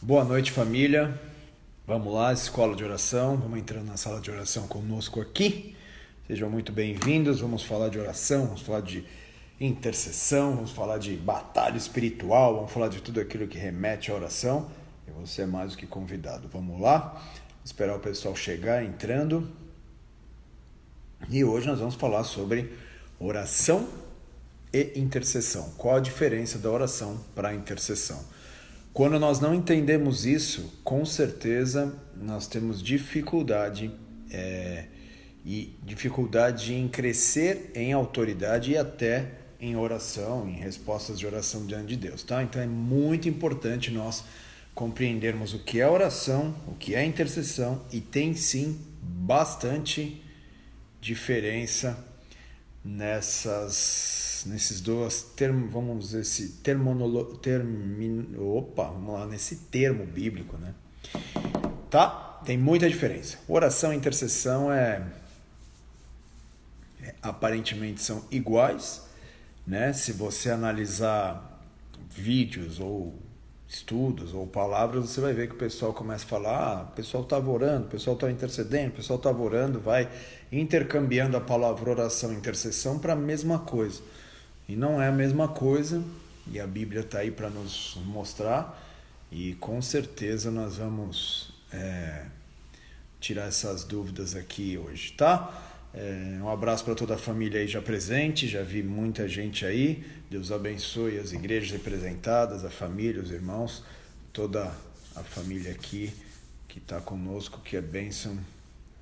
Boa noite, família. Vamos lá, escola de oração. Vamos entrar na sala de oração conosco aqui. Sejam muito bem-vindos. Vamos falar de oração, vamos falar de intercessão, vamos falar de batalha espiritual, vamos falar de tudo aquilo que remete à oração. E você é mais do que convidado. Vamos lá, esperar o pessoal chegar entrando. E hoje nós vamos falar sobre oração e intercessão. Qual a diferença da oração para a intercessão? Quando nós não entendemos isso, com certeza nós temos dificuldade em crescer em autoridade e até em oração, em respostas de oração diante de Deus, tá? Então é muito importante nós compreendermos o que é oração, o que é intercessão, e tem sim bastante diferença nesses dois termos, vamos dizer, nesse termo bíblico, né? Tá? Tem muita diferença. Oração e intercessão aparentemente são iguais, né? Se você analisar vídeos ou estudos ou palavras, você vai ver que o pessoal começa a falar, o pessoal estava orando, o pessoal estava intercedendo, o pessoal estava orando, vai intercambiando a palavra oração e intercessão para a mesma coisa. E não é a mesma coisa, e a Bíblia está aí para nos mostrar, e com certeza nós vamos tirar essas dúvidas aqui hoje, tá? Um abraço para toda a família aí já presente, já vi muita gente aí. Deus abençoe as igrejas representadas, a família, os irmãos, toda a família aqui que está conosco, que é bênção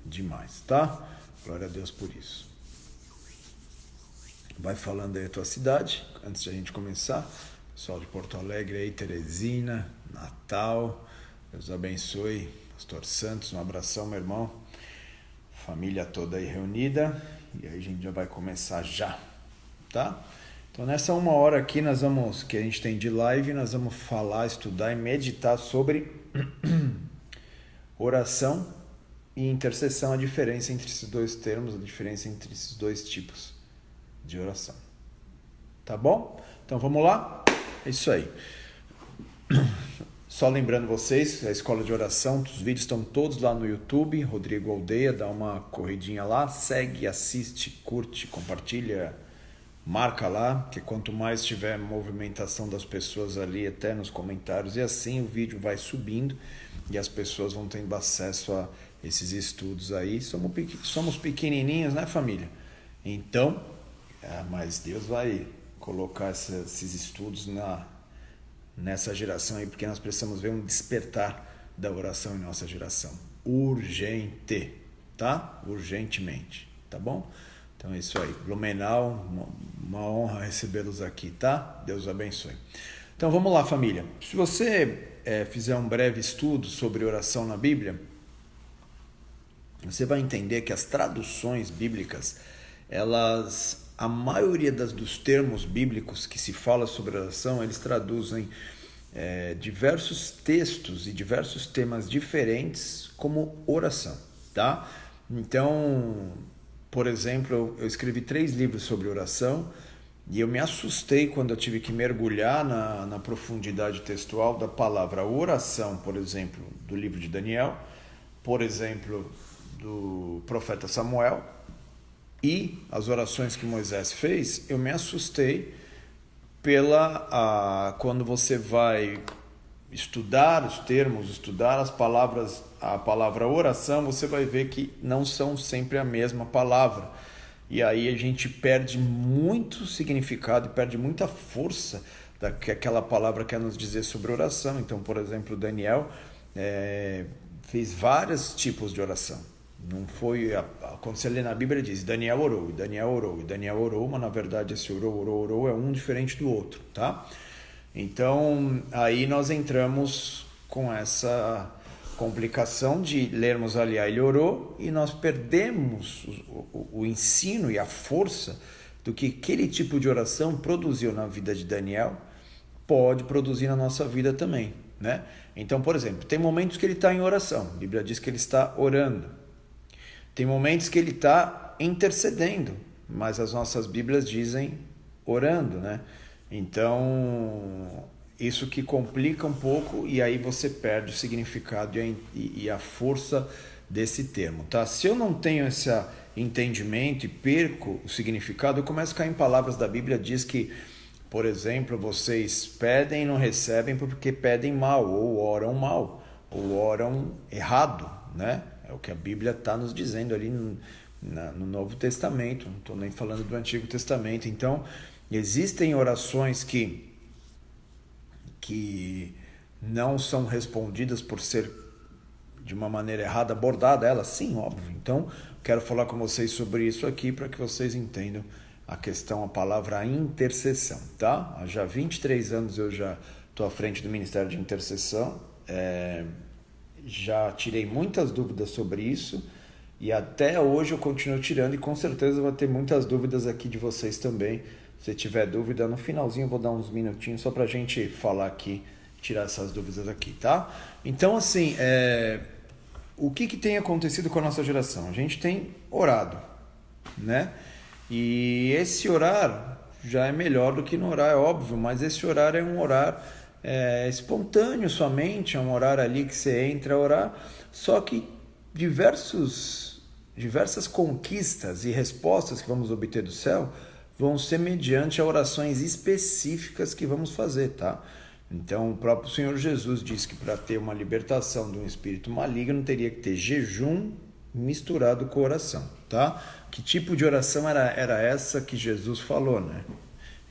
demais, tá? Glória a Deus por isso. Vai falando aí a tua cidade, antes de a gente começar. Pessoal de Porto Alegre aí, Teresina, Natal, Deus abençoe. Pastor Santos, um abração, meu irmão. Família toda aí reunida, e aí a gente já vai começar já, tá? Então nessa 1 hora aqui que a gente tem de live, nós vamos falar, estudar e meditar sobre oração e intercessão, a diferença entre esses dois termos, a diferença entre esses dois tipos de oração. Tá bom? Então vamos lá? É isso aí. Só lembrando vocês, a escola de oração, os vídeos estão todos lá no YouTube, Rodrigo Aldeia, dá uma corridinha lá, segue, assiste, curte, compartilha, marca lá, que quanto mais tiver movimentação das pessoas ali, até nos comentários, e assim o vídeo vai subindo e as pessoas vão tendo acesso a esses estudos aí. Somos pequenininhos, né, família? Então, mas Deus vai colocar esses estudos nessa geração aí, porque nós precisamos ver um despertar da oração em nossa geração. Urgente, tá? Urgentemente, tá bom? Então é isso aí. Blumenau, uma honra recebê-los aqui, tá? Deus abençoe. Então vamos lá, família. Se você fizer um breve estudo sobre oração na Bíblia, você vai entender que as traduções bíblicas, a maioria dos termos bíblicos que se fala sobre oração, eles traduzem diversos textos e diversos temas diferentes como oração, tá? Então, por exemplo, eu escrevi 3 livros sobre oração e eu me assustei quando eu tive que mergulhar na profundidade textual da palavra oração, por exemplo, do livro de Daniel, por exemplo, do profeta Samuel, e as orações que Moisés fez. Eu me assustei quando você vai estudar os termos, estudar as palavras, a palavra oração, você vai ver que não são sempre a mesma palavra. E aí a gente perde muito significado e perde muita força que aquela palavra quer nos dizer sobre oração. Então, por exemplo, Daniel fez vários tipos de oração. Não foi, quando você lê na Bíblia, diz Daniel orou, e Daniel orou, e Daniel orou, mas na verdade esse orou é um diferente do outro, tá? Então aí nós entramos com essa complicação de lermos ali, ele orou, e nós perdemos o ensino e a força do que aquele tipo de oração produziu na vida de Daniel, pode produzir na nossa vida também, né? Então, por exemplo, tem momentos que ele está em oração, a Bíblia diz que ele está orando. Tem momentos que ele está intercedendo, mas as nossas Bíblias dizem orando, né? Então, isso que complica um pouco e aí você perde o significado e a força desse termo, tá? Se eu não tenho esse entendimento e perco o significado, eu começo a cair em palavras da Bíblia, diz que, por exemplo, vocês pedem e não recebem porque pedem mal, ou oram errado, né? É o que a Bíblia está nos dizendo ali no Novo Testamento, não estou nem falando do Antigo Testamento. Então, existem orações que não são respondidas por ser de uma maneira errada abordada, ela sim, óbvio. Então, quero falar com vocês sobre isso aqui para que vocês entendam a questão, a palavra intercessão, tá? Há já 23 anos eu já estou à frente do Ministério de Intercessão, já tirei muitas dúvidas sobre isso e até hoje eu continuo tirando e com certeza vai ter muitas dúvidas aqui de vocês também. Se tiver dúvida, no finalzinho eu vou dar uns minutinhos só para a gente falar aqui, tirar essas dúvidas aqui, tá? Então, assim, o que tem acontecido com a nossa geração? A gente tem orado, né? E esse orar já é melhor do que não orar, é óbvio, mas esse orar é um orar espontâneo somente, é um orar ali que você entra a orar, só que diversas conquistas e respostas que vamos obter do céu vão ser mediante a orações específicas que vamos fazer, tá? Então, o próprio Senhor Jesus disse que para ter uma libertação de um espírito maligno teria que ter jejum misturado com oração, tá? Que tipo de oração era essa que Jesus falou, né?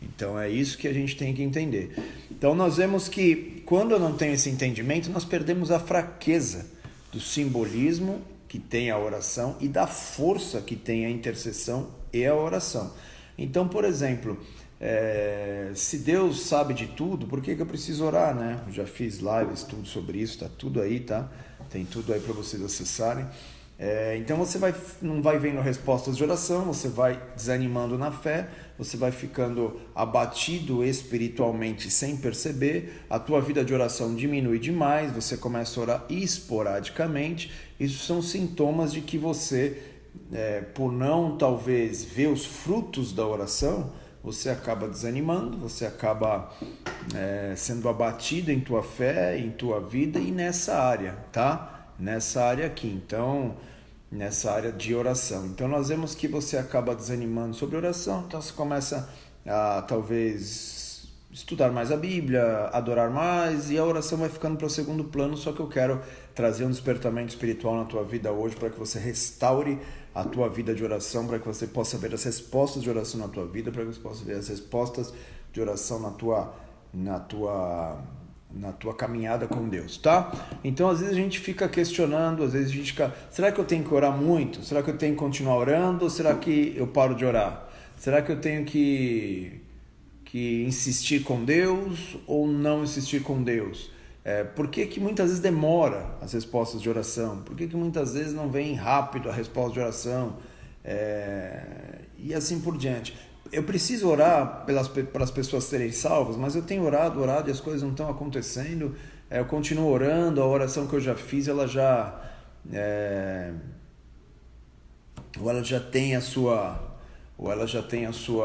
Então, é isso que a gente tem que entender. Então, nós vemos que quando eu não tenho esse entendimento, nós perdemos a fraqueza do simbolismo que tem a oração e da força que tem a intercessão e a oração. Então, por exemplo, se Deus sabe de tudo, por que eu preciso orar, né? Eu já fiz lives, tudo sobre isso, tá tudo aí, tá? Tem tudo aí para vocês acessarem. Então você não vai vendo respostas de oração, você vai desanimando na fé, você vai ficando abatido espiritualmente sem perceber, a tua vida de oração diminui demais, você começa a orar esporadicamente. Isso são sintomas de que você, por não talvez ver os frutos da oração, você acaba desanimando, você acaba sendo abatido em tua fé, em tua vida e nessa área, tá? Nessa área aqui, então, nessa área de oração. Então, nós vemos que você acaba desanimando sobre oração, então você começa a, talvez, estudar mais a Bíblia, adorar mais, e a oração vai ficando para o segundo plano, só que eu quero trazer um despertamento espiritual na tua vida hoje, para que você restaure a tua vida de oração, para que você possa ver as respostas de oração na tua vida, para que você possa ver as respostas de oração na tua caminhada com Deus, tá? Então, às vezes a gente fica questionando, às vezes a gente fica, será que eu tenho que orar muito? Será que eu tenho que continuar orando? Ou será que eu paro de orar? Será que eu tenho que insistir com Deus ou não insistir com Deus? Por que muitas vezes demora as respostas de oração? Por que muitas vezes não vem rápido a resposta de oração? E assim por diante. Eu preciso orar para as pessoas serem salvas, mas eu tenho orado e as coisas não estão acontecendo. Eu continuo orando, a oração que eu já fiz, ela já tem a sua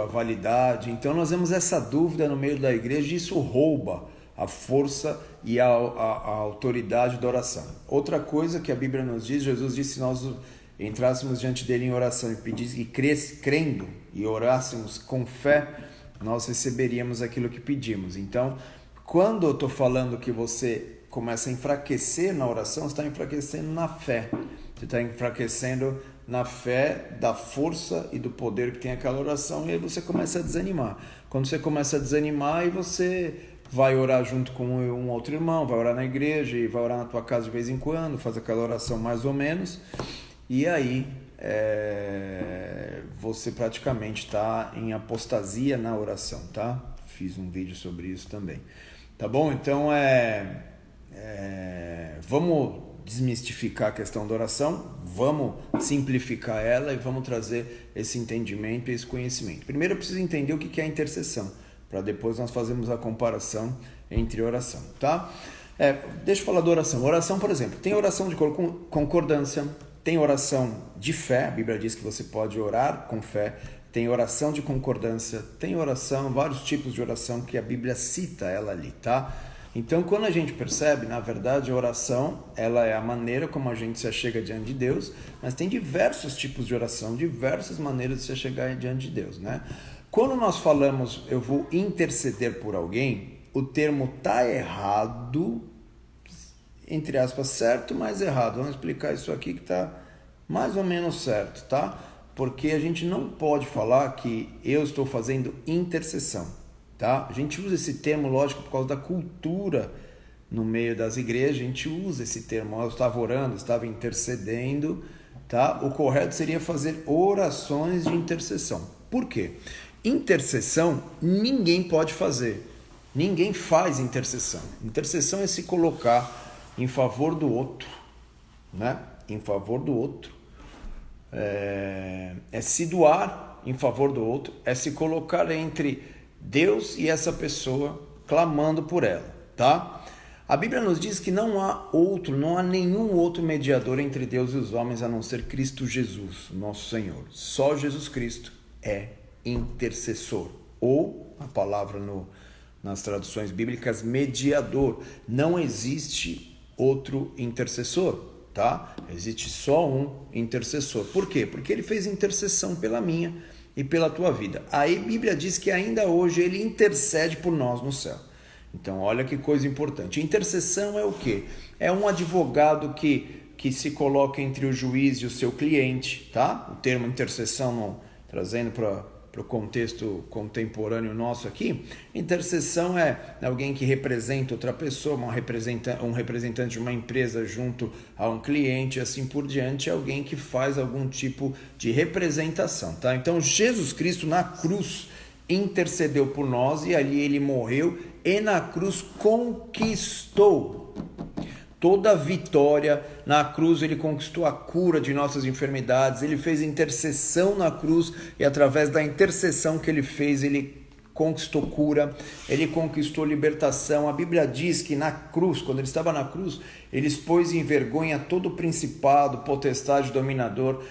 validade. Então nós vemos essa dúvida no meio da igreja e isso rouba a força e a autoridade da oração. Outra coisa que a Bíblia nos diz, Jesus disse, se nós entrássemos diante dele em oração e pedisse, e crendo e orássemos com fé, nós receberíamos aquilo que pedimos. Então, quando eu estou falando que você começa a enfraquecer na oração, você está enfraquecendo na fé. Você está enfraquecendo na fé da força e do poder que tem aquela oração, e aí você começa a desanimar. Quando você começa a desanimar, aí você vai orar junto com um outro irmão, vai orar na igreja e vai orar na tua casa de vez em quando, faz aquela oração mais ou menos, e aí você praticamente está em apostasia na oração, tá? Fiz um vídeo sobre isso também, tá bom? Então vamos desmistificar a questão da oração, vamos simplificar ela e vamos trazer esse entendimento e esse conhecimento. Primeiro eu preciso entender o que é a intercessão, para depois nós fazermos a comparação entre oração, tá? Deixa eu falar da oração. Oração, por exemplo, tem oração de concordância, tem oração de fé, a Bíblia diz que você pode orar com fé, tem oração de concordância, tem oração, vários tipos de oração que a Bíblia cita ela ali, tá? Então, quando a gente percebe, na verdade, a oração, ela é a maneira como a gente se achega diante de Deus, mas tem diversos tipos de oração, diversas maneiras de se achegar diante de Deus, né? Quando nós falamos, eu vou interceder por alguém, o termo tá errado, entre aspas, certo, mas errado. Vamos explicar isso aqui que tá mais ou menos certo, tá? Porque a gente não pode falar que eu estou fazendo intercessão, tá? A gente usa esse termo, lógico, por causa da cultura no meio das igrejas, a gente usa esse termo, eu estava orando, estava intercedendo, tá? O correto seria fazer orações de intercessão. Por quê? Intercessão ninguém pode fazer, ninguém faz intercessão. Intercessão é se colocar em favor do outro, né? Em favor do outro. É se doar em favor do outro, é se colocar entre Deus e essa pessoa, clamando por ela, tá? A Bíblia nos diz que não há nenhum outro mediador entre Deus e os homens a não ser Cristo Jesus, nosso Senhor. Só Jesus Cristo é intercessor, ou a palavra nas traduções bíblicas, mediador. Não existe outro intercessor. Tá? Existe só um intercessor. Por quê? Porque ele fez intercessão pela minha e pela tua vida. Aí a Bíblia diz que ainda hoje ele intercede por nós no céu. Então olha que coisa importante. Intercessão é o quê? É um advogado que se coloca entre o juiz e o seu cliente. Tá? O termo intercessão, trazendo para o contexto contemporâneo nosso aqui, intercessão é alguém que representa outra pessoa, um representante de uma empresa junto a um cliente, assim por diante, é alguém que faz algum tipo de representação, tá? Então Jesus Cristo na cruz intercedeu por nós e ali ele morreu e na cruz conquistou toda a vitória. Na cruz ele conquistou a cura de nossas enfermidades, ele fez intercessão na cruz e através da intercessão que ele fez, ele conquistou cura, ele conquistou libertação. A Bíblia diz que na cruz, quando ele estava na cruz, ele expôs em vergonha todo o principado, potestade, dominador.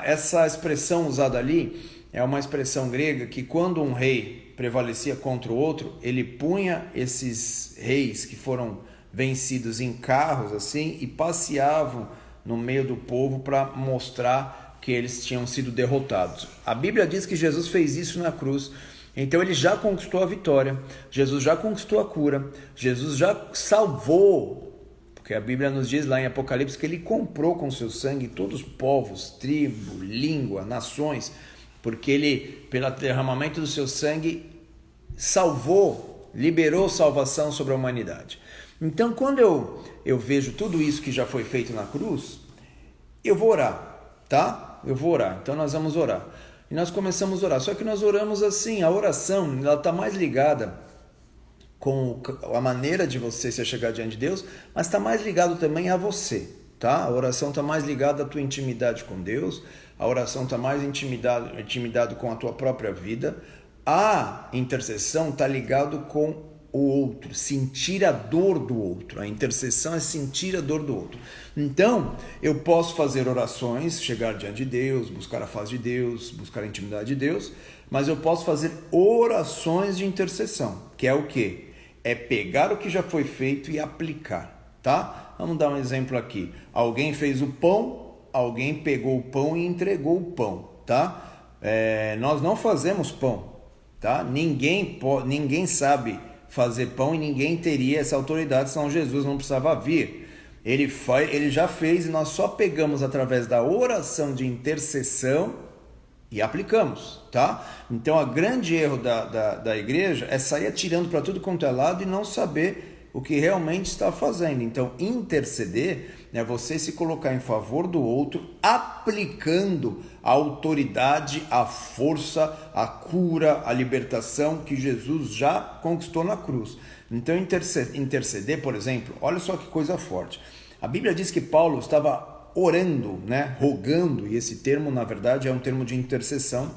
Essa expressão usada ali é uma expressão grega que quando um rei prevalecia contra o outro, ele punha esses reis que foram vencidos em carros assim e passeavam no meio do povo para mostrar que eles tinham sido derrotados. A Bíblia diz que Jesus fez isso na cruz, então ele já conquistou a vitória, Jesus já conquistou a cura, Jesus já salvou, porque a Bíblia nos diz lá em Apocalipse que ele comprou com seu sangue todos os povos, tribo, língua, nações, porque ele, pelo derramamento do seu sangue, salvou, liberou salvação sobre a humanidade. Então, quando eu vejo tudo isso que já foi feito na cruz, eu vou orar, tá? Eu vou orar. Então, nós vamos orar. E nós começamos a orar. Só que nós oramos assim, a oração, ela está mais ligada com a maneira de você se achegar diante de Deus, mas está mais ligado também a você, tá? A oração está mais ligada à tua intimidade com Deus, a oração está mais intimidado com a tua própria vida, a intercessão está ligado com o outro, sentir a dor do outro. A intercessão é sentir a dor do outro. Então, eu posso fazer orações, chegar diante de Deus, buscar a face de Deus, buscar a intimidade de Deus, mas eu posso fazer orações de intercessão, que é o quê? É pegar o que já foi feito e aplicar, tá? Vamos dar um exemplo aqui. Alguém fez o pão, alguém pegou o pão e entregou o pão, tá? Nós não fazemos pão, tá? Ninguém sabe fazer pão e ninguém teria essa autoridade, senão Jesus não precisava vir. Ele já fez e nós só pegamos através da oração de intercessão e aplicamos, tá? Então, o grande erro da igreja é sair atirando para tudo quanto é lado e não saber o que realmente está fazendo. Então, interceder é você se colocar em favor do outro, aplicando a autoridade, a força, a cura, a libertação que Jesus já conquistou na cruz. Então, interceder, por exemplo, olha só que coisa forte. A Bíblia diz que Paulo estava orando, né, rogando, e esse termo, na verdade, é um termo de intercessão,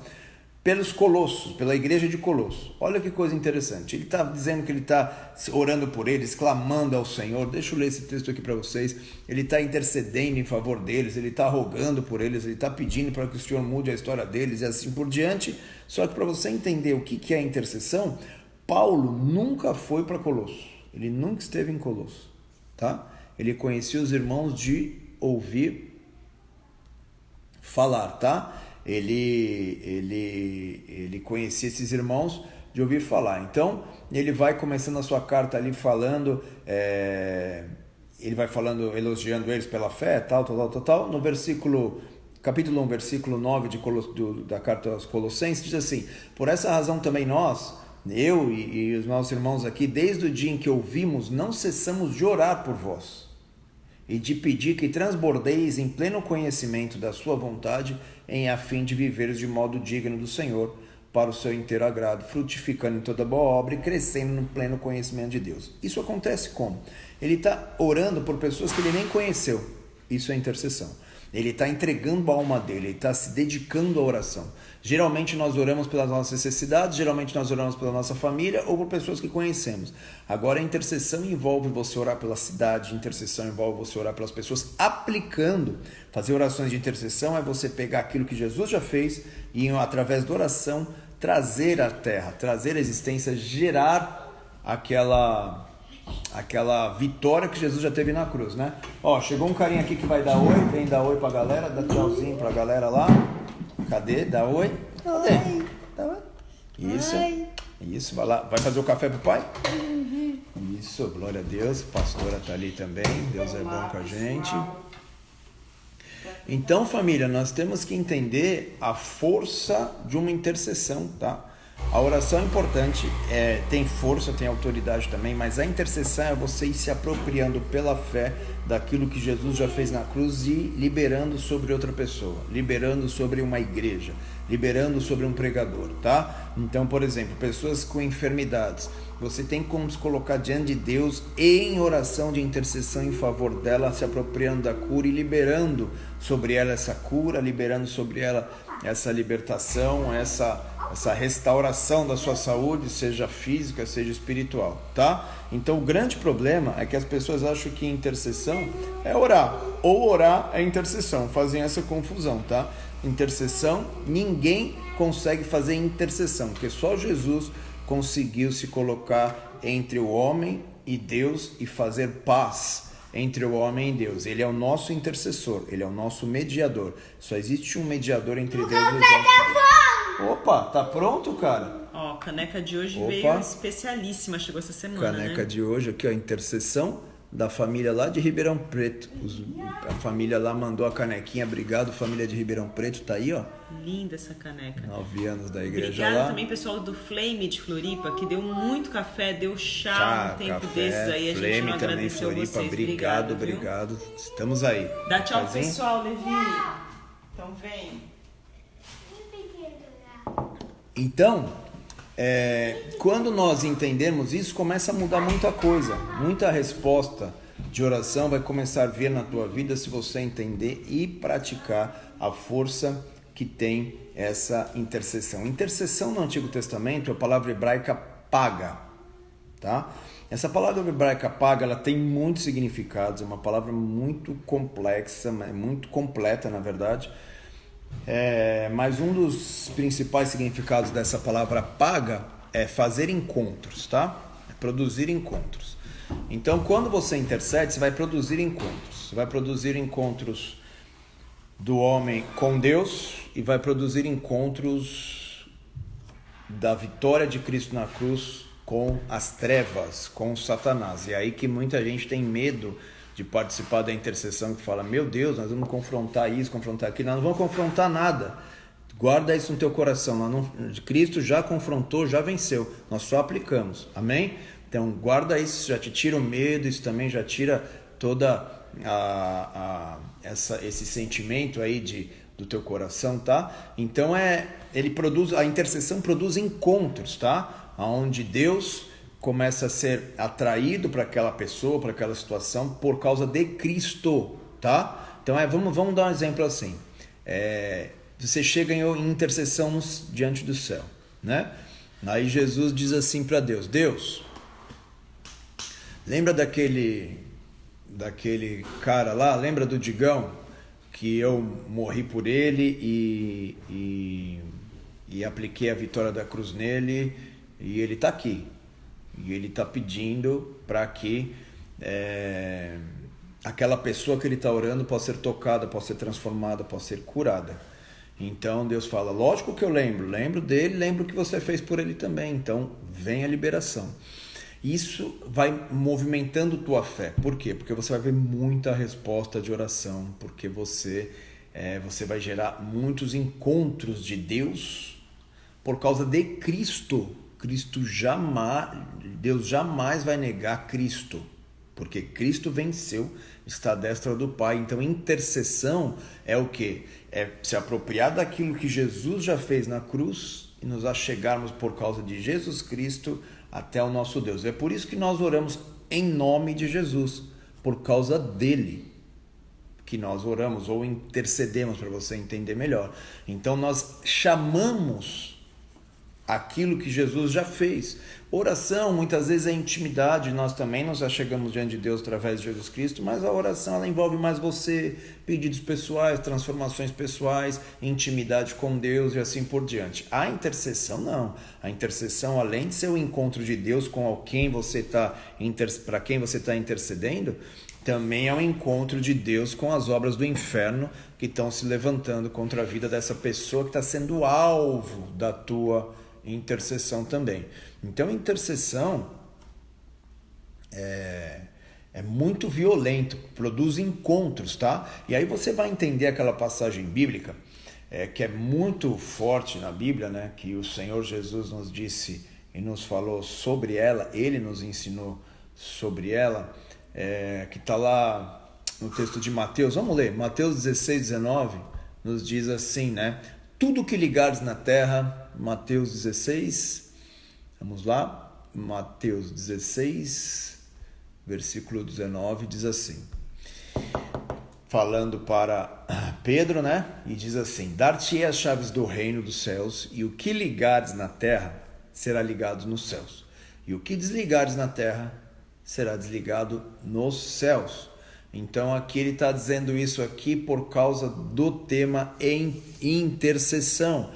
pelos Colossos, pela igreja de Colossos. Olha que coisa interessante. Ele está dizendo que ele está orando por eles, clamando ao Senhor. Deixa eu ler esse texto aqui para vocês. Ele está intercedendo em favor deles, ele está rogando por eles, ele está pedindo para que o Senhor mude a história deles e assim por diante. Só que para você entender o que é intercessão, Paulo nunca foi para Colossos. Ele nunca esteve em Colossos, tá? Ele conhecia os irmãos de ouvir falar, tá? Ele conhecia esses irmãos de ouvir falar. Então, ele vai começando a sua carta ali falando, ele vai falando, elogiando eles pela fé, tal. No capítulo 1, versículo 9 da carta aos Colossenses, diz assim: por essa razão também nós, eu e os nossos irmãos aqui, desde o dia em que ouvimos, não cessamos de orar por vós e de pedir que transbordeis em pleno conhecimento da sua vontade, a fim de viveres de modo digno do Senhor, para o seu inteiro agrado, frutificando em toda boa obra e crescendo no pleno conhecimento de Deus. Isso acontece como? Ele está orando por pessoas que ele nem conheceu. Isso é intercessão. Ele está entregando a alma dele, ele está se dedicando à oração. Geralmente nós oramos pelas nossas necessidades, geralmente nós oramos pela nossa família ou por pessoas que conhecemos. Agora a intercessão envolve você orar pela cidade, a intercessão envolve você orar pelas pessoas aplicando. Fazer orações de intercessão é você pegar aquilo que Jesus já fez e através da oração trazer à terra, trazer à existência, gerar aquela vitória que Jesus já teve na cruz, né? Ó, chegou um carinha aqui que vai dar oi, vem dar oi pra galera, dá tchauzinho pra galera lá. Cadê? Dá oi. Cadê? Oi. Dá oi. Isso. Oi. Isso, vai lá. Vai fazer o café pro pai? Isso, glória a Deus. A pastora tá ali também. Deus é bom com a gente. Então, família, nós temos que entender a força de uma intercessão, tá? A oração é importante, tem força, tem autoridade também, mas a intercessão é você ir se apropriando pela fé daquilo que Jesus já fez na cruz e liberando sobre outra pessoa, liberando sobre uma igreja, liberando sobre um pregador, tá? Então, por exemplo, pessoas com enfermidades, você tem como se colocar diante de Deus em oração de intercessão em favor dela, se apropriando da cura e liberando sobre ela essa cura, liberando sobre ela essa libertação, essa restauração da sua saúde, seja física, seja espiritual, tá? Então o grande problema é que as pessoas acham que intercessão é orar, ou orar é intercessão, fazem essa confusão, tá? Intercessão, ninguém consegue fazer intercessão, porque só Jesus conseguiu se colocar entre o homem e Deus e fazer paz entre o homem e Deus. Ele é o nosso intercessor, ele é o nosso mediador. Só existe um mediador entre Deus e os homens. Opa, tá pronto, cara? Ó, caneca de hoje veio especialíssima, chegou essa semana, caneca né? de hoje aqui, ó, intercessão da família lá de Ribeirão Preto. A família lá mandou a canequinha, obrigado, família de Ribeirão Preto, tá aí, ó. Linda essa caneca. 9 anos da igreja. Obrigada lá. também, pessoal do Flame de Floripa, que deu muito café, deu chá um tempo café, desses aí, a gente Flame não também, agradeceu Floripa, vocês. obrigado. Estamos aí. Dá tchau pro Casinho? pessoal, Levi. Então vem. Então, quando nós entendemos isso, começa a mudar muita coisa. Muita resposta de oração vai começar a vir na tua vida se você entender e praticar a força que tem essa intercessão. Intercessão no Antigo Testamento, a palavra hebraica paga, tá? Essa palavra hebraica paga, ela tem muitos significados, é uma palavra muito complexa, muito completa, na verdade. Mas um dos principais significados dessa palavra paga é fazer encontros, tá? É produzir encontros. Então, quando você intercede, você vai produzir encontros. Você vai produzir encontros do homem com Deus e vai produzir encontros da vitória de Cristo na cruz com as trevas, com Satanás. E é aí que muita gente tem medo de participar da intercessão, que fala, meu Deus, nós vamos confrontar isso, confrontar aquilo. Nós não vamos confrontar nada. Guarda isso no teu coração. Cristo já confrontou, já venceu. Nós só aplicamos. Amém? Então, guarda isso, já te tira o medo, isso também já tira toda esse sentimento aí do teu coração, tá? Então, a intercessão produz encontros, tá? Onde Deus começa a ser atraído para aquela pessoa, para aquela situação, por causa de Cristo, tá? Então, vamos dar um exemplo assim. você chega em intercessão diante do céu, né? Aí Jesus diz assim para Deus: Deus, lembra daquele cara lá, lembra do Digão, que eu morri por ele e apliquei a vitória da cruz nele, e ele está aqui, e ele está pedindo para que aquela pessoa que ele está orando possa ser tocada, possa ser transformada, possa ser curada. Então Deus fala: lógico que eu lembro dele, lembro o que você fez por ele também, então vem a liberação. Isso vai movimentando tua fé. Por quê? Porque você vai ver muita resposta de oração, porque você vai gerar muitos encontros de Deus por causa de Cristo. Deus jamais vai negar Cristo, porque Cristo venceu, está à destra do Pai. Então intercessão é o quê? É se apropriar daquilo que Jesus já fez na cruz e nos achegarmos por causa de Jesus Cristo até o nosso Deus. É por isso que nós oramos em nome de Jesus, por causa dele que nós oramos ou intercedemos, para você entender melhor. Então nós chamamos aquilo que Jesus já fez. Oração muitas vezes é intimidade, nós também nos achegamos diante de Deus através de Jesus Cristo, mas a oração ela envolve mais você, pedidos pessoais, transformações pessoais, intimidade com Deus e assim por diante. A intercessão não. A intercessão, além de ser o encontro de Deus com quem você está para quem você está intercedendo, também é um encontro de Deus com as obras do inferno que estão se levantando contra a vida dessa pessoa que está sendo alvo da tua intercessão também. Então intercessão é muito violento, produz encontros, tá? E aí você vai entender aquela passagem bíblica que é muito forte na Bíblia, né? Que o Senhor Jesus nos disse e nos falou sobre ela, ele nos ensinou sobre ela, que está lá no texto de Mateus. Vamos ler, Mateus 16, 19 nos diz assim, né? Tudo que ligares na terra, Mateus 16, vamos lá, Mateus 16, versículo 19, diz assim, falando para Pedro, né? E diz assim: dar-te-ei as chaves do reino dos céus, e o que ligares na terra será ligado nos céus, e o que desligares na terra será desligado nos céus. Então aqui ele está dizendo isso aqui por causa do tema em intercessão.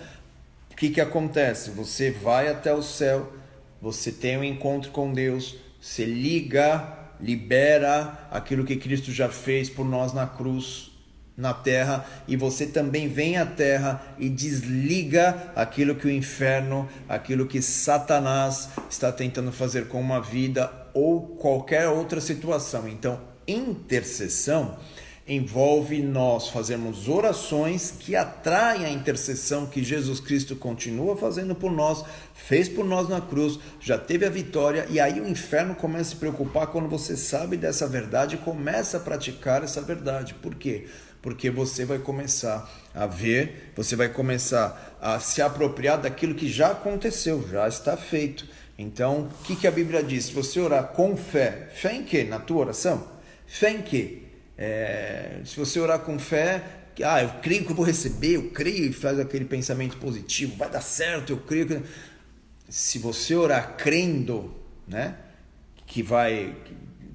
O que acontece? Você vai até o céu, você tem um encontro com Deus, você libera aquilo que Cristo já fez por nós na cruz, na terra, e você também vem à terra e desliga aquilo que o inferno, aquilo que Satanás está tentando fazer com uma vida ou qualquer outra situação. Então intercessão envolve nós fazermos orações que atraem a intercessão que Jesus Cristo continua fazendo por nós, fez por nós na cruz, já teve a vitória, e aí o inferno começa a se preocupar quando você sabe dessa verdade e começa a praticar essa verdade. Por quê? Porque você vai começar a ver, você vai começar a se apropriar daquilo que já aconteceu, já está feito. Então, o que a Bíblia diz? Se você orar com fé, fé em quê? Na tua oração? Fé em quê? Se você orar com fé, eu creio que eu vou receber, eu creio, e faz aquele pensamento positivo, vai dar certo, eu creio que... Se você orar crendo, né, que vai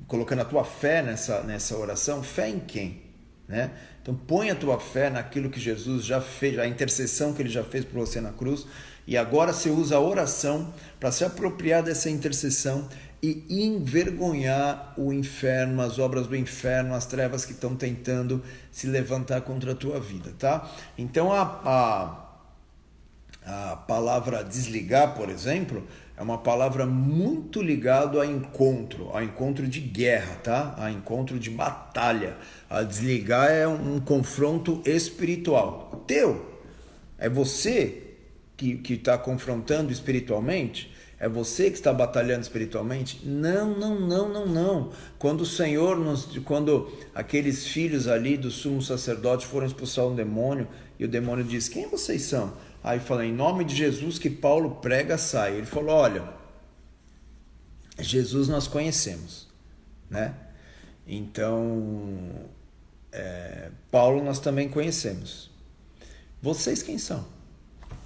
colocando a tua fé nessa oração, fé em quem? Né? Então põe a tua fé naquilo que Jesus já fez, a intercessão que ele já fez por você na cruz, e agora você usa a oração para se apropriar dessa intercessão e envergonhar o inferno, as obras do inferno, as trevas que estão tentando se levantar contra a tua vida, tá? Então a palavra desligar, por exemplo, é uma palavra muito ligada a encontro de guerra, tá? A encontro de batalha. A desligar é um confronto espiritual. É você que está confrontando espiritualmente? É você que está batalhando espiritualmente? Não. Quando o Senhor, quando aqueles filhos ali do sumo sacerdote foram expulsar um demônio, e o demônio disse: quem vocês são? Aí fala: em nome de Jesus que Paulo prega, sai. Ele falou: olha, Jesus nós conhecemos, né? Então, Paulo nós também conhecemos. Vocês quem são?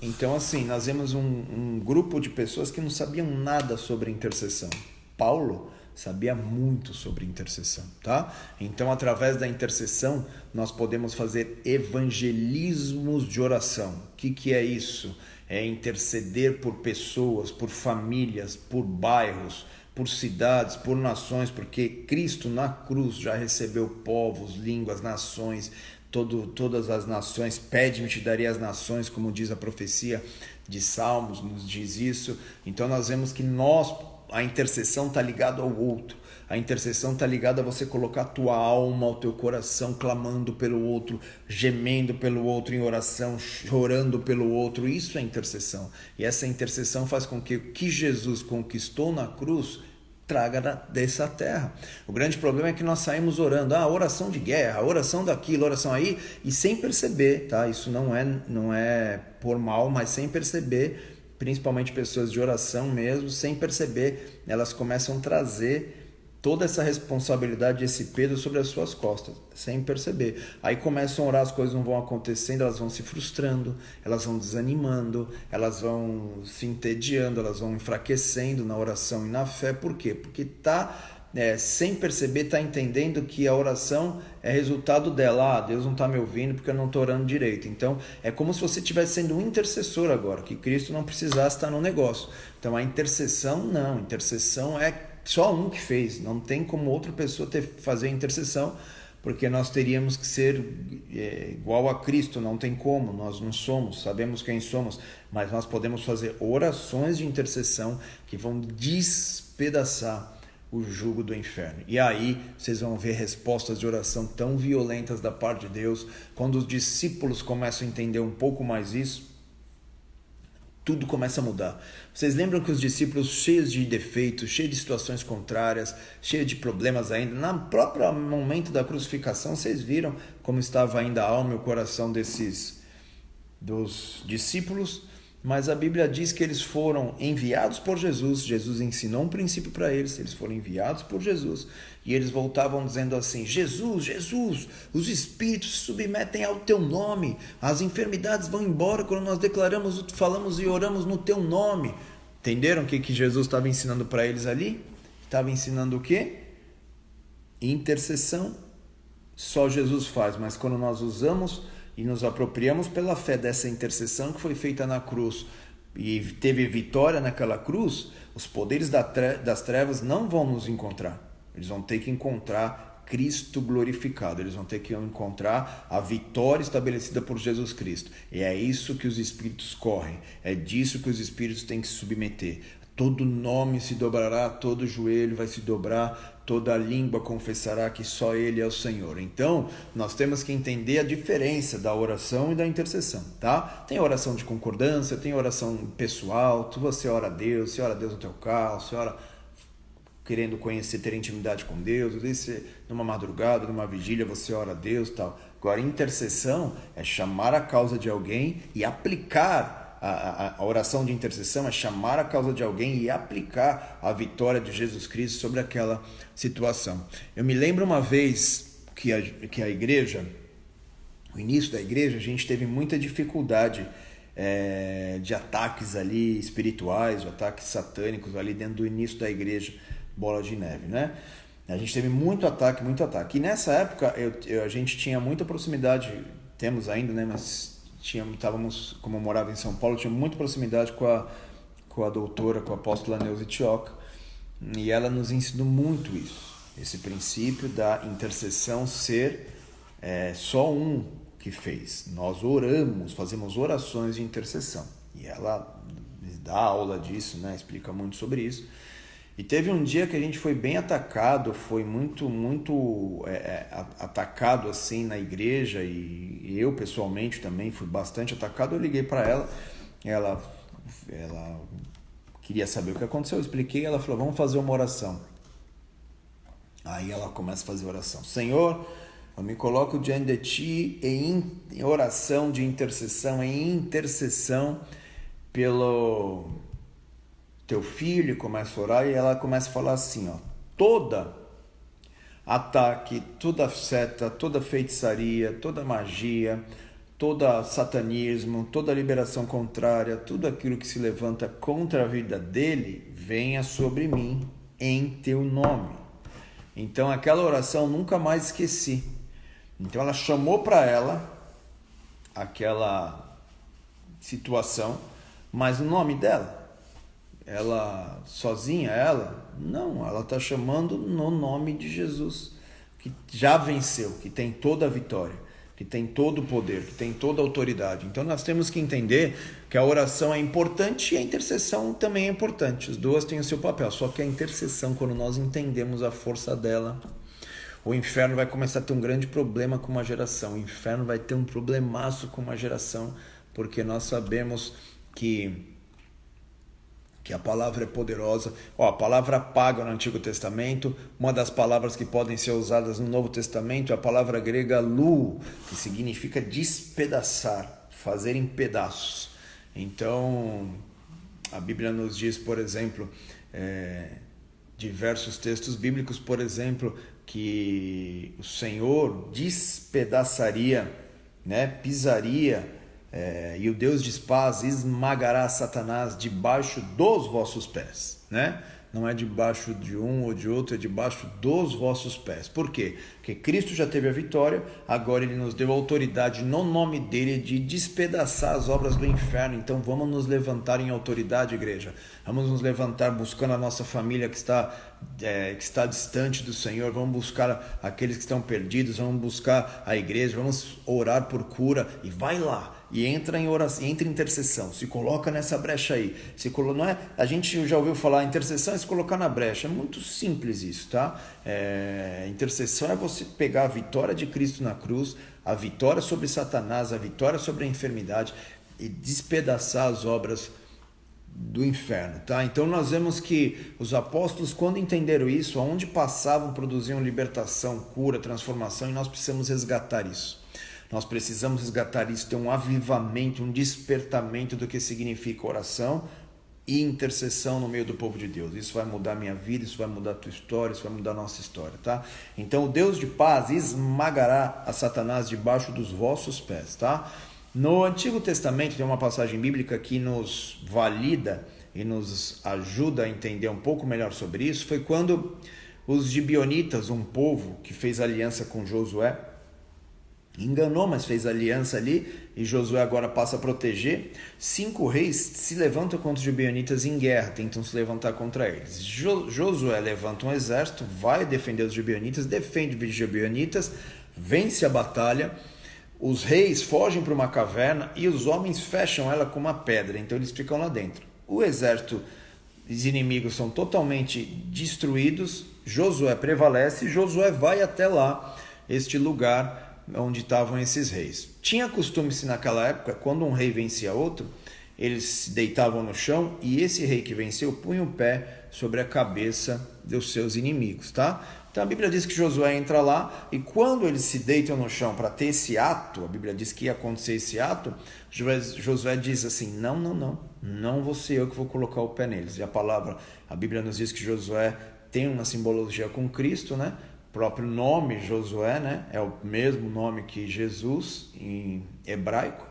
Então, assim, nós vemos um grupo de pessoas que não sabiam nada sobre intercessão. Paulo sabia muito sobre intercessão, tá? Então, através da intercessão, nós podemos fazer evangelismos de oração. O que é isso? É interceder por pessoas, por famílias, por bairros, por cidades, por nações, porque Cristo na cruz já recebeu povos, línguas, nações, todas as nações. Pede-me, te darei as nações, como diz a profecia de Salmos, nos diz isso. Então nós vemos que a intercessão está ligada ao outro. A intercessão está ligada a você colocar a tua alma, o teu coração clamando pelo outro, gemendo pelo outro em oração, chorando pelo outro. Isso é intercessão. E essa intercessão faz com que o que Jesus conquistou na cruz traga dessa terra. O grande problema é que nós saímos orando, oração de guerra, oração daquilo, oração aí, e sem perceber, tá? Isso não é por mal, mas sem perceber, principalmente pessoas de oração mesmo, sem perceber, elas começam a trazer toda essa responsabilidade, esse peso sobre as suas costas, sem perceber. Aí começam a orar, as coisas não vão acontecendo, elas vão se frustrando, elas vão desanimando, elas vão se entediando, elas vão enfraquecendo na oração e na fé. Por quê? Porque sem perceber, está entendendo que a oração é resultado dela. Deus não está me ouvindo porque eu não estou orando direito. Então, é como se você estivesse sendo um intercessor agora, que Cristo não precisasse estar no negócio. Então, a intercessão não. Intercessão é só um que fez. Não tem como outra pessoa fazer a intercessão, porque nós teríamos que ser igual a Cristo. Não tem como, nós não somos, sabemos quem somos, mas nós podemos fazer orações de intercessão que vão despedaçar o jugo do inferno. E aí vocês vão ver respostas de oração tão violentas da parte de Deus. Quando os discípulos começam a entender um pouco mais isso, tudo começa a mudar. Vocês lembram que os discípulos, cheios de defeitos, cheios de situações contrárias, cheios de problemas ainda, no próprio momento da crucificação, vocês viram como estava ainda a alma e o coração dos discípulos? Mas a Bíblia diz que eles foram enviados por Jesus. Jesus ensinou um princípio para eles. Eles foram enviados por Jesus. E eles voltavam dizendo assim: Jesus, Jesus, os espíritos se submetem ao teu nome. As enfermidades vão embora quando nós declaramos, falamos e oramos no teu nome. Entenderam o que Jesus estava ensinando para eles ali? Estava ensinando o quê? Intercessão. Só Jesus faz. Mas quando nós usamos e nos apropriamos pela fé dessa intercessão que foi feita na cruz e teve vitória naquela cruz, os poderes das trevas não vão nos encontrar. Eles vão ter que encontrar Cristo glorificado. Eles vão ter que encontrar a vitória estabelecida por Jesus Cristo. E é isso que os espíritos correm. É disso que os espíritos têm que se submeter. Todo nome se dobrará, todo joelho vai se dobrar, toda língua confessará que só Ele é o Senhor. Então, nós temos que entender a diferença da oração e da intercessão, tá? Tem oração de concordância, tem oração pessoal, você ora a Deus no teu carro, você ora querendo conhecer, ter intimidade com Deus, às vezes numa madrugada, numa vigília, você ora a Deus e tal. Agora, intercessão é chamar a causa de alguém e aplicar. A oração de intercessão é chamar a causa de alguém e aplicar a vitória de Jesus Cristo sobre aquela situação. Eu me lembro uma vez que a igreja, o início da igreja, a gente teve muita dificuldade de ataques ali espirituais, de ataques satânicos ali dentro do início da igreja Bola de Neve, né? A gente teve muito ataque. E nessa época a gente tinha muita proximidade, temos ainda, né? Mas estávamos, como eu morava em São Paulo, tinha muita proximidade com a doutora, com a apóstola Neuza Tioca, e ela nos ensinou muito isso, esse princípio da intercessão ser só um que fez. Nós oramos, fazemos orações de intercessão, e ela dá aula disso, né? Explica muito sobre isso. E teve um dia que a gente foi bem atacado, foi muito atacado assim na igreja, e eu pessoalmente também fui bastante atacado. Eu liguei para ela queria saber o que aconteceu, eu expliquei, ela falou: vamos fazer uma oração. Aí ela começa a fazer oração: Senhor, eu me coloco diante de Ti em oração de intercessão, pelo Teu filho. Começa a orar e ela começa a falar assim, toda ataque, toda seta, toda feitiçaria, toda magia, todo satanismo, toda liberação contrária, tudo aquilo que se levanta contra a vida dele, venha sobre mim em teu nome. Então aquela oração nunca mais esqueci. Então ela chamou para ela aquela situação, mas o nome dela, ela sozinha, não, ela está chamando no nome de Jesus, que já venceu, que tem toda a vitória, que tem todo o poder, que tem toda a autoridade. Então nós temos que entender que a oração é importante e a intercessão também é importante. As duas têm o seu papel, só que a intercessão, quando nós entendemos a força dela, o inferno vai começar a ter um grande problema com uma geração. O inferno vai ter um problemaço com uma geração, porque nós sabemos que a palavra é poderosa. A palavra paga no Antigo Testamento, uma das palavras que podem ser usadas no Novo Testamento é a palavra grega lou, que significa despedaçar, fazer em pedaços. Então, a Bíblia nos diz, por exemplo, diversos textos bíblicos, por exemplo, que o Senhor despedaçaria, pisaria, e o Deus de paz esmagará Satanás debaixo dos vossos pés, Não é debaixo de um ou de outro, é debaixo dos vossos pés. Por quê? Porque Cristo já teve a vitória, agora Ele nos deu autoridade no nome dEle de despedaçar as obras do inferno. Então vamos nos levantar em autoridade, igreja. Vamos nos levantar buscando a nossa família que está distante do Senhor. Vamos buscar aqueles que estão perdidos, vamos buscar a igreja, vamos orar por cura e vai lá. E entra em oração, entra em intercessão, se coloca nessa brecha aí. Não é, a gente já ouviu falar, intercessão é se colocar na brecha, é muito simples isso, tá? Intercessão é você pegar a vitória de Cristo na cruz, a vitória sobre Satanás, a vitória sobre a enfermidade e despedaçar as obras do inferno, tá? Então nós vemos que os apóstolos, quando entenderam isso, aonde passavam, produziam libertação, cura, transformação, e nós precisamos resgatar isso. Nós precisamos resgatar isso, ter um avivamento, um despertamento do que significa oração e intercessão no meio do povo de Deus. Isso vai mudar a minha vida, isso vai mudar a tua história, isso vai mudar a nossa história, tá? Então o Deus de paz esmagará a Satanás debaixo dos vossos pés, tá? No Antigo Testamento tem uma passagem bíblica que nos valida e nos ajuda a entender um pouco melhor sobre isso. Foi quando os gibeonitas, um povo que fez aliança com Josué, enganou, mas fez aliança ali, e Josué agora passa a proteger. 5 reis se levantam contra os gibeonitas em guerra, tentam se levantar contra eles. Josué levanta um exército, vai defender os gibeonitas, defende os gibeonitas, vence a batalha. Os reis fogem para uma caverna e os homens fecham ela com uma pedra, então eles ficam lá dentro. O exército, os inimigos são totalmente destruídos, Josué prevalece, Josué vai até lá, este lugar onde estavam esses reis. Tinha costume-se naquela época, quando um rei vencia outro, eles se deitavam no chão e esse rei que venceu punha o pé sobre a cabeça dos seus inimigos, tá? Então a Bíblia diz que Josué entra lá e quando eles se deitam no chão para ter esse ato, a Bíblia diz que ia acontecer esse ato, Josué diz assim, não vou ser eu que vou colocar o pé neles. E a Bíblia nos diz que Josué tem uma simbologia com Cristo, O próprio nome Josué, é o mesmo nome que Jesus em hebraico.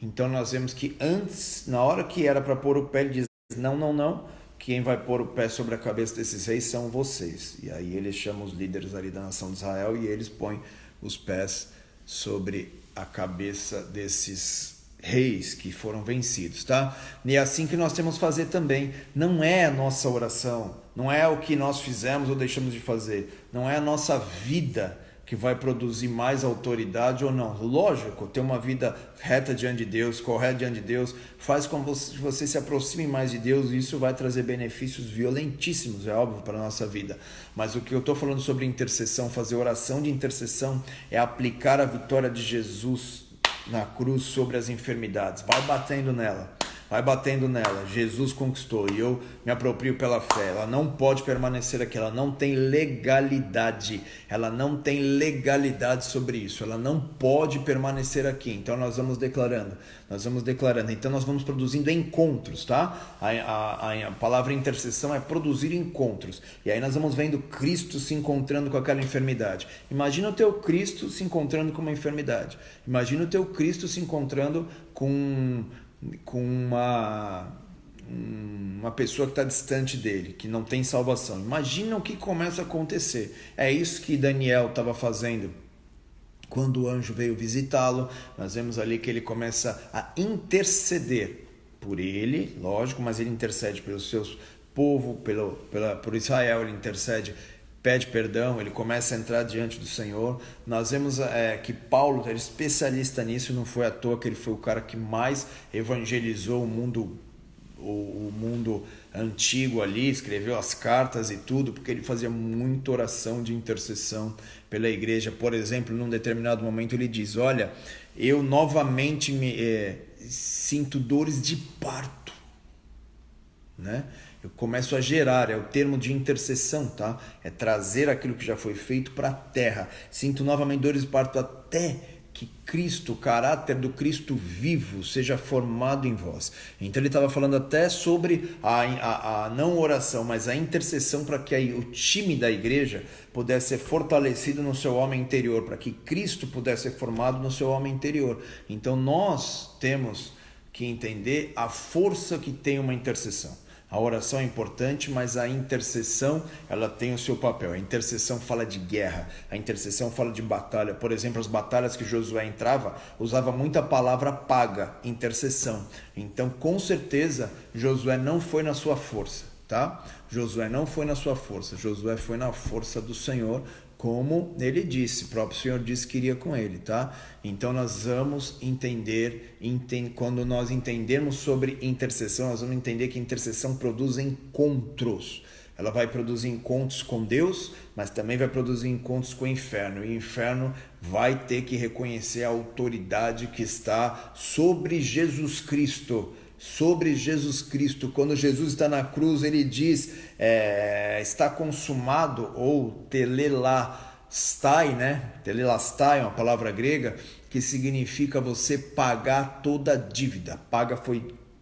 Então nós vemos que antes, na hora que era para pôr o pé, ele diz, não, quem vai pôr o pé sobre a cabeça desses reis são vocês. E aí ele chama os líderes ali da nação de Israel e eles põem os pés sobre a cabeça desses reis que foram vencidos, tá? E é assim que nós temos que fazer também. Não é a nossa oração, não é o que nós fizemos ou deixamos de fazer, não é a nossa vida que vai produzir mais autoridade ou não. Lógico, ter uma vida reta diante de Deus, correta diante de Deus, faz com que você se aproxime mais de Deus e isso vai trazer benefícios violentíssimos, é óbvio, para a nossa vida. Mas o que eu estou falando sobre intercessão, fazer oração de intercessão, é aplicar a vitória de Jesus na cruz sobre as enfermidades. Vai batendo nela, vai batendo nela. Jesus conquistou e eu me aproprio pela fé. Ela não pode permanecer aqui, ela não tem legalidade. Ela não tem legalidade sobre isso. Ela não pode permanecer aqui. Então nós vamos declarando. Então nós vamos produzindo encontros, tá? A palavra intercessão é produzir encontros. E aí nós vamos vendo Cristo se encontrando com aquela enfermidade. Imagina o teu Cristo se encontrando com uma enfermidade. Imagina o teu Cristo se encontrando com uma pessoa que está distante dele, que não tem salvação. Imagina o que começa a acontecer. É isso que Daniel estava fazendo quando o anjo veio visitá-lo. Nós vemos ali que ele começa a interceder por ele, lógico, mas ele intercede pelos seus povo, por Israel, ele intercede, pede perdão, ele começa a entrar diante do Senhor. Nós vemos que Paulo era especialista nisso, não foi à toa que ele foi o cara que mais evangelizou o mundo antigo ali, escreveu as cartas e tudo, porque ele fazia muita oração de intercessão pela igreja. Por exemplo, num determinado momento ele diz: olha, eu novamente sinto dores de parto, né? Eu começo a gerar, é o termo de intercessão, tá? É trazer aquilo que já foi feito para a terra. Sinto novamente dores de parto até que Cristo, o caráter do Cristo vivo, seja formado em vós. Então ele estava falando até sobre a não oração, mas a intercessão para que o time da igreja pudesse ser fortalecido no seu homem interior, para que Cristo pudesse ser formado no seu homem interior. Então nós temos que entender a força que tem uma intercessão. A oração é importante, mas a intercessão, ela tem o seu papel. A intercessão fala de guerra, a intercessão fala de batalha. Por exemplo, as batalhas que Josué entrava, usava muita palavra paga, intercessão. Então, com certeza, Josué não foi na sua força, tá? Josué não foi na sua força, Josué foi na força do Senhor, como ele disse, o próprio Senhor disse que iria com ele, tá? Então nós vamos entender, quando nós entendermos sobre intercessão, nós vamos entender que intercessão produz encontros. Ela vai produzir encontros com Deus, mas também vai produzir encontros com o inferno. E o inferno vai ter que reconhecer a autoridade que está sobre Jesus Cristo. Sobre Jesus Cristo. Quando Jesus está na cruz, ele diz, está consumado, ou telelastai, né? Telelastai é uma palavra grega que significa você pagar toda a dívida.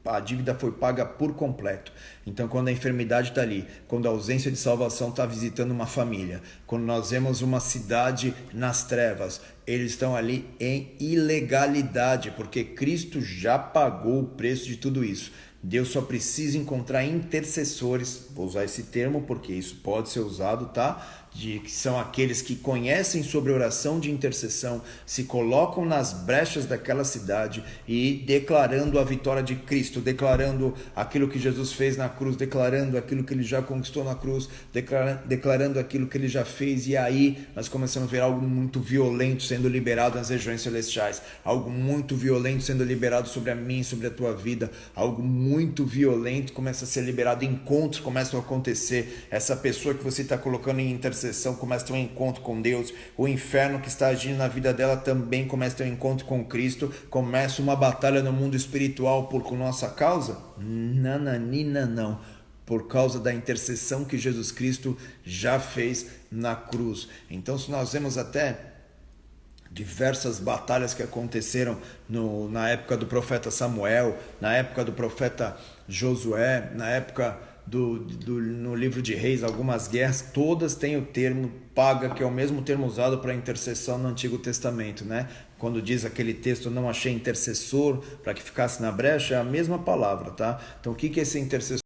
A dívida foi paga por completo. Então, quando a enfermidade está ali, quando a ausência de salvação está visitando uma família, quando nós vemos uma cidade nas trevas, eles estão ali em ilegalidade, porque Cristo já pagou o preço de tudo isso. Deus só precisa encontrar intercessores, vou usar esse termo porque isso pode ser usado, tá? Que são aqueles que conhecem sobre oração de intercessão, se colocam nas brechas daquela cidade e declarando a vitória de Cristo, declarando aquilo que Jesus fez na cruz, declarando aquilo que ele já conquistou na cruz, declarando aquilo que ele já fez. E aí nós começamos a ver algo muito violento sendo liberado nas regiões celestiais, algo muito violento sendo liberado sobre a mim, sobre a tua vida, algo muito violento começa a ser liberado, encontros começam a acontecer. Essa pessoa que você está colocando em intercessão começa a ter um encontro com Deus, o inferno que está agindo na vida dela também começa a ter um encontro com Cristo, começa uma batalha no mundo espiritual por nossa causa? Nananina não, por causa da intercessão que Jesus Cristo já fez na cruz. Então, se nós vemos até diversas batalhas que aconteceram na época do profeta Samuel, na época do profeta Josué, na época no livro de Reis, algumas guerras, todas têm o termo paga, que é o mesmo termo usado para intercessão no Antigo Testamento, né? Quando diz aquele texto, não achei intercessor para que ficasse na brecha, é a mesma palavra, tá? Então o que é esse intercessor?